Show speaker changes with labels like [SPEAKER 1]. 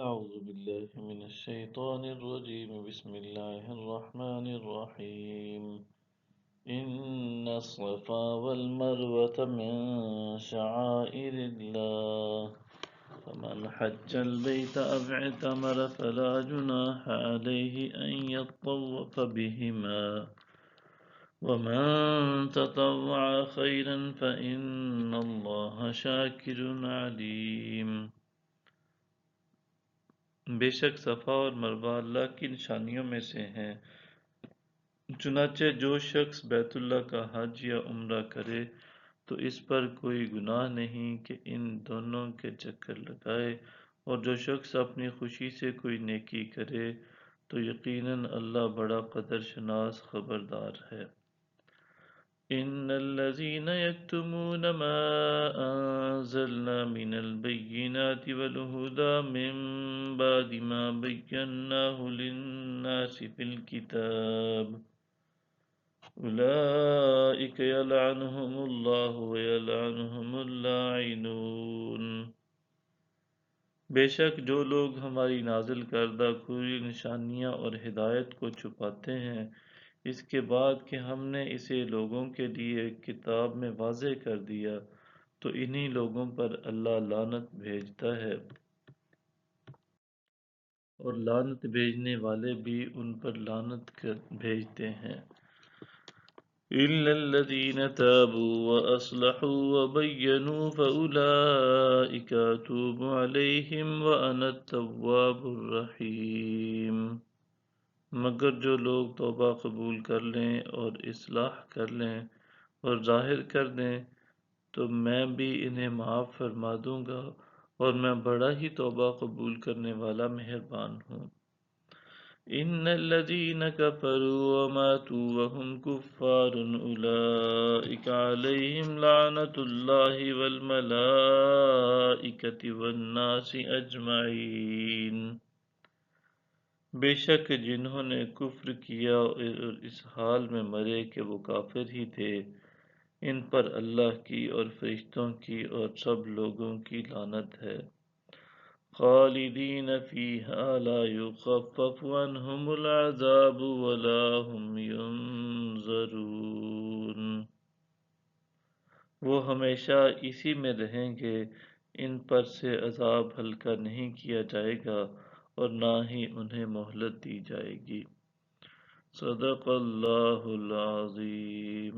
[SPEAKER 1] أعوذ بالله من الشيطان الرجيم بسم الله الرحمن الرحيم إن الصفا والمروة من شعائر الله فمن حج البيت أو اعتمر فلا جناح عليه أن يطوف بهما ومن تطوع خيرا فإن الله شاكر عليم۔ بے شک صفا اور مروہ اللہ کی نشانیوں میں سے ہیں، چنانچہ جو شخص بیت اللہ کا حج یا عمرہ کرے تو اس پر کوئی گناہ نہیں کہ ان دونوں کے چکر لگائے، اور جو شخص اپنی خوشی سے کوئی نیکی کرے تو یقیناً اللہ بڑا قدر شناس خبردار ہے۔ ان الذين يكتمون ما انزلنا من البينات والهدى من بعد ما بيناه للناس في الكتاب اولئك يلعنهم الله ويلعنهم اللاعنون۔ بے شک جو لوگ ہماری نازل کردہ کھلی نشانیاں اور ہدایت کو چھپاتے ہیں اس کے بعد کہ ہم نے اسے لوگوں کے لیے کتاب میں واضح کر دیا تو انہی لوگوں پر اللہ لعنت بھیجتا ہے، اور لعنت بھیجنے والے بھی ان پر لعنت بھیجتے ہیں۔ إِلَّا الَّذِينَ تَابُوا وَأَصْلَحُوا وَبَيَّنُوا فَأُولَئِكَ أَتُوبُ عَلَيْهِمْ وَأَنَا التَّوَّابُ الرَّحِيمُ۔ مگر جو لوگ توبہ قبول کر لیں اور اصلاح کر لیں اور ظاہر کر دیں تو میں بھی انہیں معاف فرما دوں گا، اور میں بڑا ہی توبہ قبول کرنے والا مہربان ہوں۔ ان الذين كفروا وماتوا وهم كفار اولئك عليهم لعنة الله والملائكة والناس اجمعین۔ بے شک جنہوں نے کفر کیا اور اس حال میں مرے کہ وہ کافر ہی تھے، ان پر اللہ کی اور فرشتوں کی اور سب لوگوں کی لعنت ہے۔ خالدین فیہا لا یخفف عنہم العذاب ولا هم ینظرون۔ وہ ہمیشہ اسی میں رہیں گے، ان پر سے عذاب ہلکا نہیں کیا جائے گا اور نہ ہی انہیں مہلت دی جائے گی۔ صدق اللہ العظیم۔